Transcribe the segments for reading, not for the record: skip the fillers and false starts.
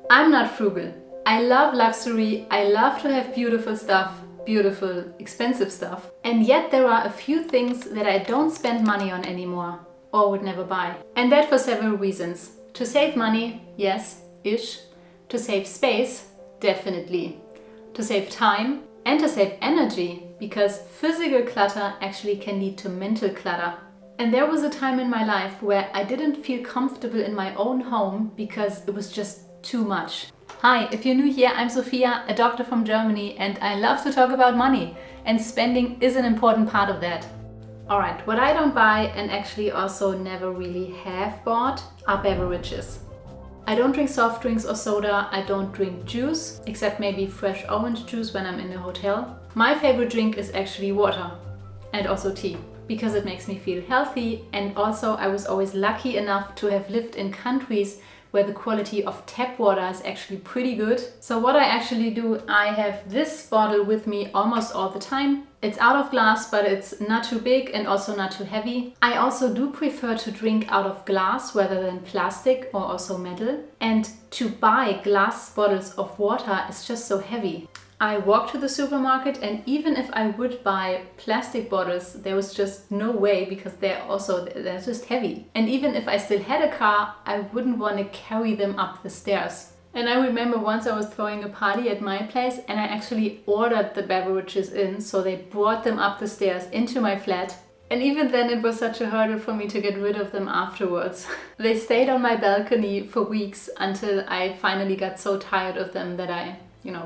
I'm not frugal. I love luxury, I love to have beautiful stuff, beautiful, expensive stuff. And yet there are a few things that I don't spend money on anymore or would never buy. And that for several reasons. To save money, yes, ish. To save space, definitely. To save time and to save energy, because physical clutter actually can lead to mental clutter. And there was a time in my life where I didn't feel comfortable in my own home because it was just too much. Hi, if you're new here, I'm Sophia, a doctor from Germany, and I love to talk about money, and spending is an important part of that. Alright, what I don't buy and actually also never really have bought are beverages. I don't drink soft drinks or soda, I don't drink juice, except maybe fresh orange juice when I'm in a hotel. My favorite drink is actually water, and also tea, because it makes me feel healthy, and also I was always lucky enough to have lived in countries where the quality of tap water is actually pretty good. So what I actually do, I have this bottle with me almost all the time. It's out of glass, but it's not too big and also not too heavy. I also do prefer to drink out of glass rather than plastic or also metal. And to buy glass bottles of water is just so heavy. I walk to the supermarket, and even if I would buy plastic bottles, there was just no way, because they're just heavy. And even if I still had a car, I wouldn't want to carry them up the stairs. And I remember once I was throwing a party at my place and I actually ordered the beverages in, so they brought them up the stairs into my flat. And even then it was such a hurdle for me to get rid of them afterwards. They stayed on my balcony for weeks until I finally got so tired of them that I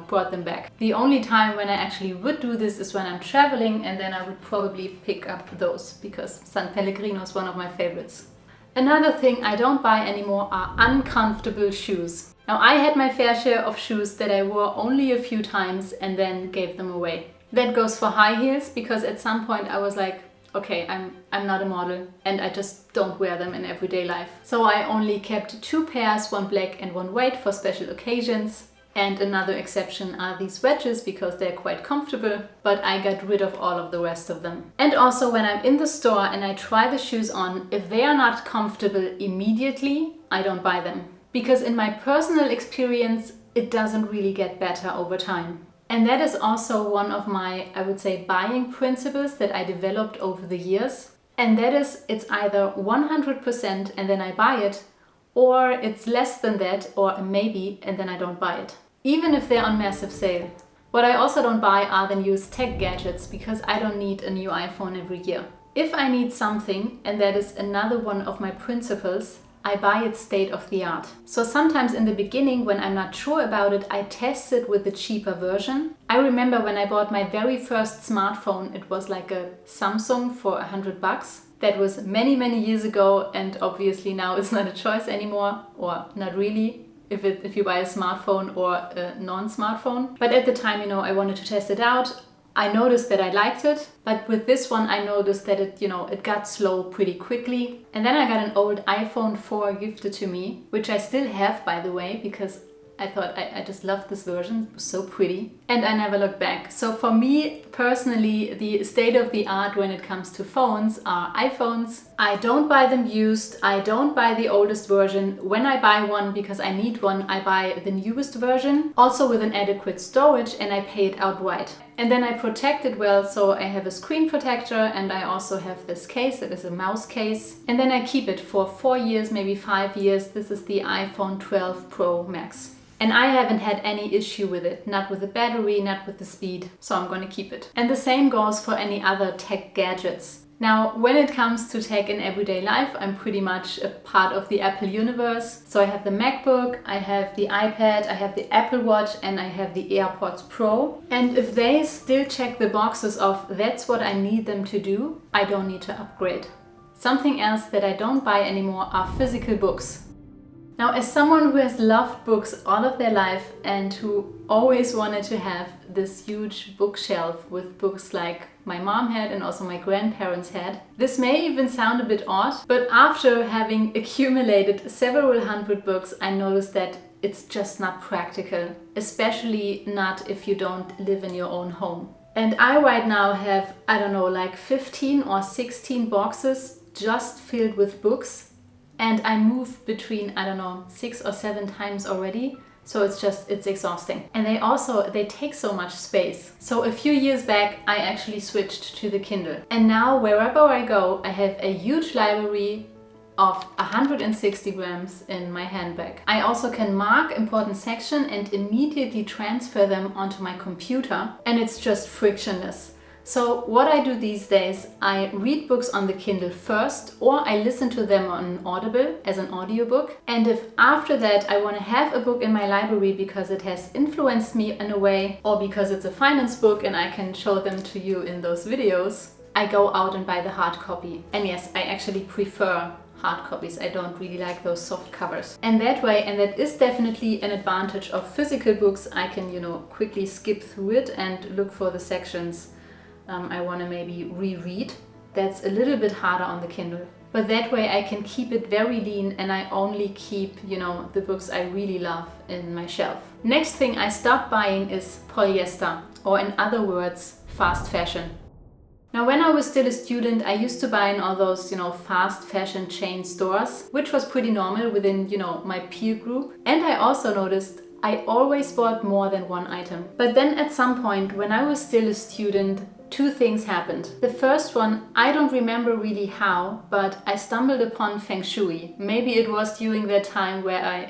brought them back. The only time when I actually would do this is when I'm traveling, and then I would probably pick up those, because San Pellegrino is one of my favorites. Another thing I don't buy anymore are uncomfortable shoes. Now, I had my fair share of shoes that I wore only a few times and then gave them away. That goes for high heels, because at some point I was like, okay, I'm not a model and I just don't wear them in everyday life. So I only kept 2 pairs, one black and one white, for special occasions. And another exception are these wedges, because they're quite comfortable, but I got rid of all of the rest of them. And also when I'm in the store and I try the shoes on, if they are not comfortable immediately, I don't buy them. Because in my personal experience, it doesn't really get better over time. And that is also one of my, I would say, buying principles that I developed over the years. And that is, it's either 100% and then I buy it, or it's less than that, or a maybe, and then I don't buy it. Even if they're on massive sale. What I also don't buy are the newest tech gadgets, because I don't need a new iPhone every year. If I need something, and that is another one of my principles, I buy it state of the art. So sometimes in the beginning, when I'm not sure about it, I test it with the cheaper version. I remember when I bought my very first smartphone, it was like a Samsung for $100. That was many, many years ago, and obviously now it's not a choice anymore, or not really, if you buy a smartphone or a non-smartphone. But at the time, I wanted to test it out. I noticed that I liked it, but with this one I noticed that it got slow pretty quickly. And then I got an old iPhone 4 gifted to me, which I still have, by the way, because I thought I just loved this version. It was so pretty. And I never looked back. So for me personally, the state of the art when it comes to phones are iPhones. I don't buy them used. I don't buy the oldest version. When I buy one, because I need one, I buy the newest version, also with an adequate storage, and I pay it outright. And then I protect it well, so I have a screen protector, and I also have this case that is a mouse case. And then I keep it for 4 years, maybe 5 years. This is the iPhone 12 Pro Max. And I haven't had any issue with it, not with the battery, not with the speed, so I'm going to keep it. And the same goes for any other tech gadgets. Now, when it comes to tech in everyday life, I'm pretty much a part of the Apple universe. So I have the MacBook, I have the iPad, I have the Apple Watch, and I have the AirPods Pro. And if they still check the boxes of that's what I need them to do, I don't need to upgrade. Something else that I don't buy anymore are physical books. Now, as someone who has loved books all of their life and who always wanted to have this huge bookshelf with books like my mom had and also my grandparents had, this may even sound a bit odd, but after having accumulated several hundred books, I noticed that it's just not practical, especially not if you don't live in your own home. And I right now have, like 15 or 16 boxes just filled with books. And I moved between, I don't know, 6 or 7 times already. So it's exhausting. And they take so much space. So a few years back, I actually switched to the Kindle. And now wherever I go, I have a huge library of 160 grams in my handbag. I also can mark important sections and immediately transfer them onto my computer, and it's just frictionless. So what I do these days, I read books on the Kindle first, or I listen to them on Audible as an audiobook. And if after that I want to have a book in my library because it has influenced me in a way, or because it's a finance book and I can show them to you in those videos, I go out and buy the hard copy. And yes, I actually prefer hard copies. I don't really like those soft covers. And that way, and that is definitely an advantage of physical books, I can, quickly skip through it and look for the sections I want to maybe reread. That's a little bit harder on the Kindle. But that way I can keep it very lean and I only keep, the books I really love in my shelf. Next thing I stopped buying is polyester, or in other words, fast fashion. Now, when I was still a student, I used to buy in all those, fast fashion chain stores, which was pretty normal within, my peer group. And I also noticed I always bought more than one item. But then at some point, when I was still a student, 2 things happened. The first one, I don't remember really how, but I stumbled upon Feng Shui. Maybe it was during that time where I,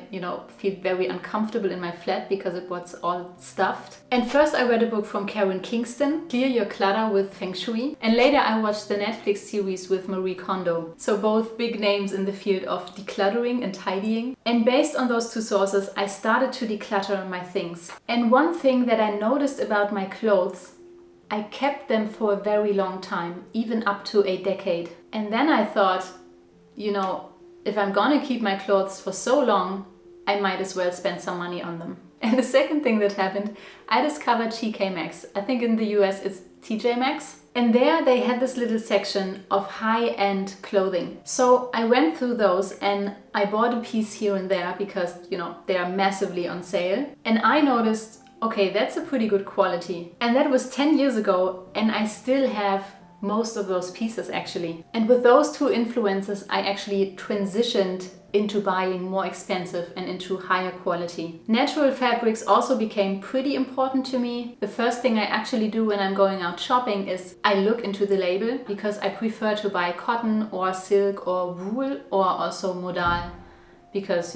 feel very uncomfortable in my flat because it was all stuffed. And first I read a book from Karen Kingston, Clear Your Clutter with Feng Shui. And later I watched the Netflix series with Marie Kondo. So both big names in the field of decluttering and tidying. And based on those 2 sources, I started to declutter my things. And one thing that I noticed about my clothes, I kept them for a very long time, even up to a decade. And then I thought, if I'm gonna keep my clothes for so long, I might as well spend some money on them. And the second thing that happened, I discovered TK Maxx. I think in the US it's TJ Maxx. And there they had this little section of high-end clothing. So I went through those and I bought a piece here and there because, they are massively on sale. And I noticed, okay, that's a pretty good quality. And that was 10 years ago and I still have most of those pieces actually. And with those 2 influences, I actually transitioned into buying more expensive and into higher quality. Natural fabrics also became pretty important to me. The first thing I actually do when I'm going out shopping is I look into the label because I prefer to buy cotton or silk or wool or also modal because,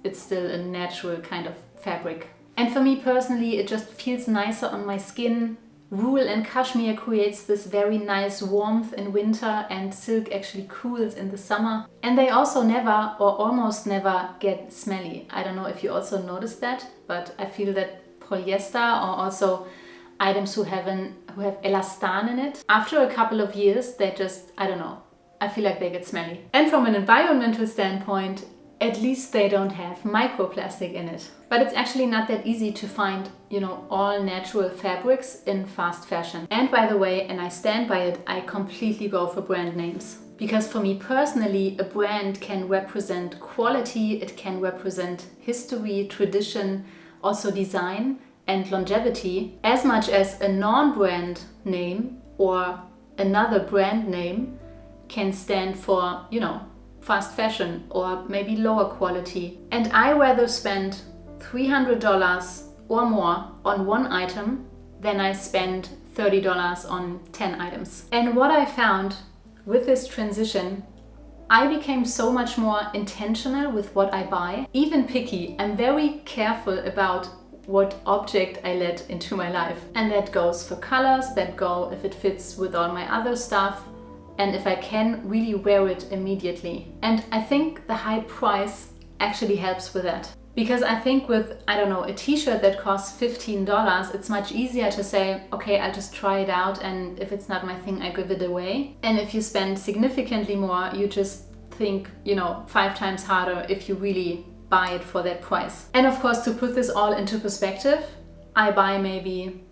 it's still a natural kind of fabric. And for me personally, it just feels nicer on my skin. Wool and cashmere creates this very nice warmth in winter and silk actually cools in the summer. And they also never or almost never get smelly. I don't know if you also noticed that, but I feel that polyester or also items who have elastan in it, after a couple of years, they just, I don't know, I feel like they get smelly. And from an environmental standpoint, at least they don't have microplastic in it. But it's actually not that easy to find, all natural fabrics in fast fashion. And by the way, and I stand by it, I completely go for brand names. Because for me personally, a brand can represent quality, it can represent history, tradition, also design and longevity, as much as a non-brand name or another brand name can stand for, fast fashion or maybe lower quality. And I rather spend $300 or more on one item than I spend $30 on 10 items. And what I found with this transition, I became so much more intentional with what I buy, even picky. I'm very careful about what object I let into my life. And that goes for colors, that go if it fits with all my other stuff, and if I can really wear it immediately. And I think the high price actually helps with that. Because I think with, a t-shirt that costs $15, it's much easier to say, okay, I'll just try it out, and if it's not my thing, I give it away. And if you spend significantly more, you just think, 5 times harder if you really buy it for that price. And of course, to put this all into perspective, I buy maybe,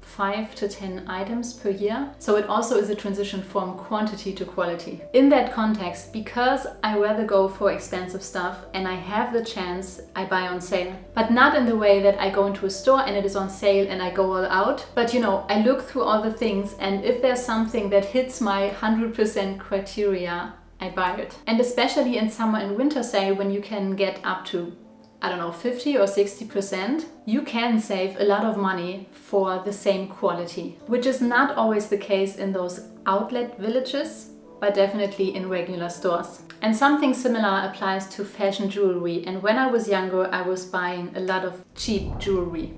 5 to 10 items per year. So it also is a transition from quantity to quality. In that context, because I rather go for expensive stuff and I have the chance, I buy on sale. But not in the way that I go into a store and it is on sale and I go all out. But I look through all the things, and if there's something that hits my 100% criteria, I buy it. And especially in summer and winter sale, when you can get up to, I don't know, 50 or 60%, you can save a lot of money for the same quality, which is not always the case in those outlet villages, but definitely in regular stores. And something similar applies to fashion jewelry. And when I was younger, I was buying a lot of cheap jewelry.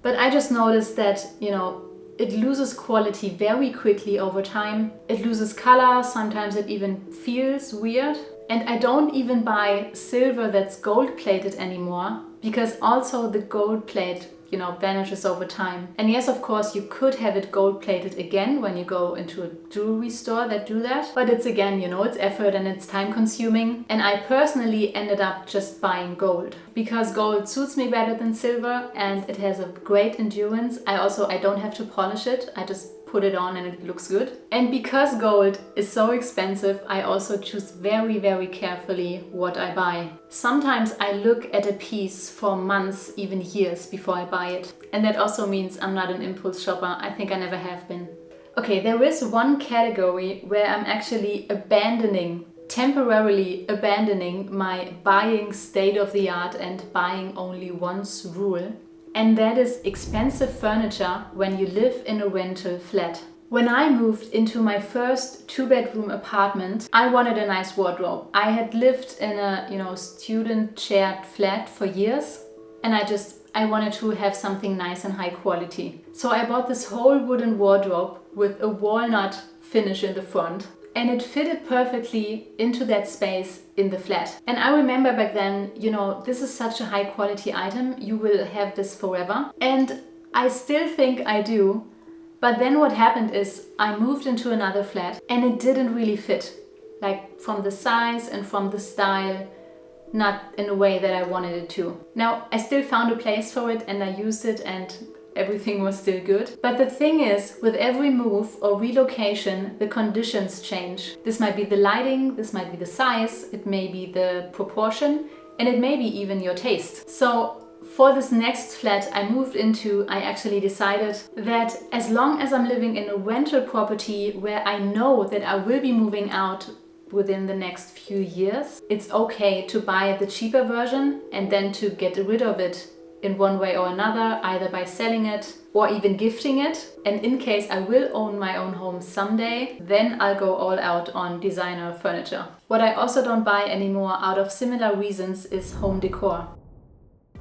But I just noticed that, it loses quality very quickly over time. It loses color, sometimes it even feels weird. And I don't even buy silver that's gold plated anymore, because also the gold plate, vanishes over time. And yes, of course, you could have it gold plated again when you go into a jewelry store that do that. But it's again, it's effort and it's time consuming. And I personally ended up just buying gold because gold suits me better than silver and it has a great endurance. I don't have to polish it. I just put it on and it looks good. And because gold is so expensive, I also choose very, very carefully what I buy. Sometimes I look at a piece for months, even years before I buy it. And that also means I'm not an impulse shopper. I think I never have been. Okay, there is one category where I'm actually temporarily abandoning my buying state-of-the-art and buying only once rule. And that is expensive furniture when you live in a rental flat. When I moved into my first 2-bedroom apartment, I wanted a nice wardrobe. I had lived in a student shared flat for years, and I wanted to have something nice and high quality. So I bought this whole wooden wardrobe with a walnut finish in the front. And it fitted perfectly into that space in the flat. And I remember back then, this is such a high quality item, you will have this forever. And I still think I do. But then what happened is I moved into another flat and it didn't really fit. Like from the size and from the style, not in a way that I wanted it to. Now, I still found a place for it and I used it and everything was still good. But the thing is, with every move or relocation, the conditions change. This might be the lighting, this might be the size, it may be the proportion, and it may be even your taste. So for this next flat I moved into, I actually decided that as long as I'm living in a rental property where I know that I will be moving out within the next few years, it's okay to buy the cheaper version and then to get rid of it in one way or another, either by selling it or even gifting it. And in case I will own my own home someday, then I'll go all out on designer furniture. What I also don't buy anymore out of similar reasons is home decor.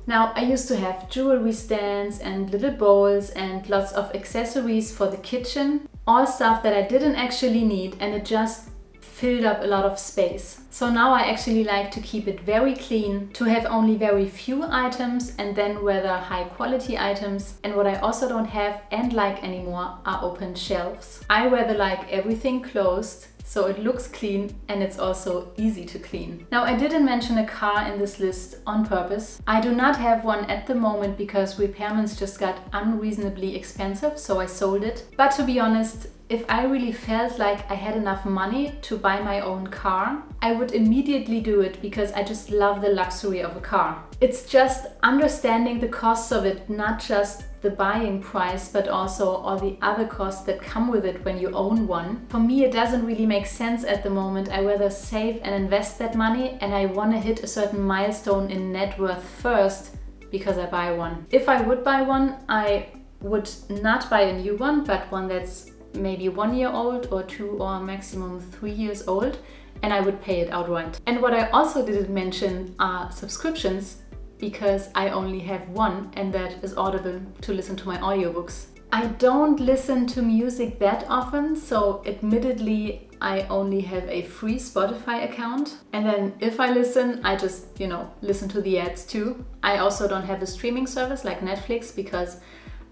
Now, I used to have jewelry stands and little bowls and lots of accessories for the kitchen, all stuff that I didn't actually need, and it just filled up a lot of space. So now I actually like to keep it very clean, to have only very few items and then rather high quality items. And what I also don't have and like anymore are open shelves. I rather like everything closed, so it looks clean and it's also easy to clean. Now, I didn't mention a car in this list on purpose. I do not have one at the moment because repairments just got unreasonably expensive, so I sold it. But to be honest, if I really felt like I had enough money to buy my own car, I would immediately do it because I just love the luxury of a car. It's just understanding the costs of it, not just the buying price, but also all the other costs that come with it when you own one. For me, it doesn't really make sense at the moment. I rather save and invest that money, and I want to hit a certain milestone in net worth first because I buy one. If I would buy one, I would not buy a new one, but one that's maybe 1 year old or 2 or maximum 3 years old, and I would pay it outright. And what I also didn't mention are subscriptions, because I only have one, and that is Audible, to listen to my audiobooks. I don't listen to music that often, so admittedly I only have a free Spotify account, and then if I listen, I just, listen to the ads too. I also don't have a streaming service like Netflix because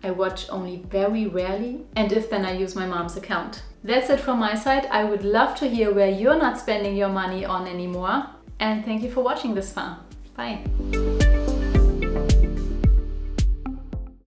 I watch only very rarely, and if then I use my mom's account. That's it from my side. I would love to hear where you're not spending your money on anymore, and thank you for watching this far. Bye!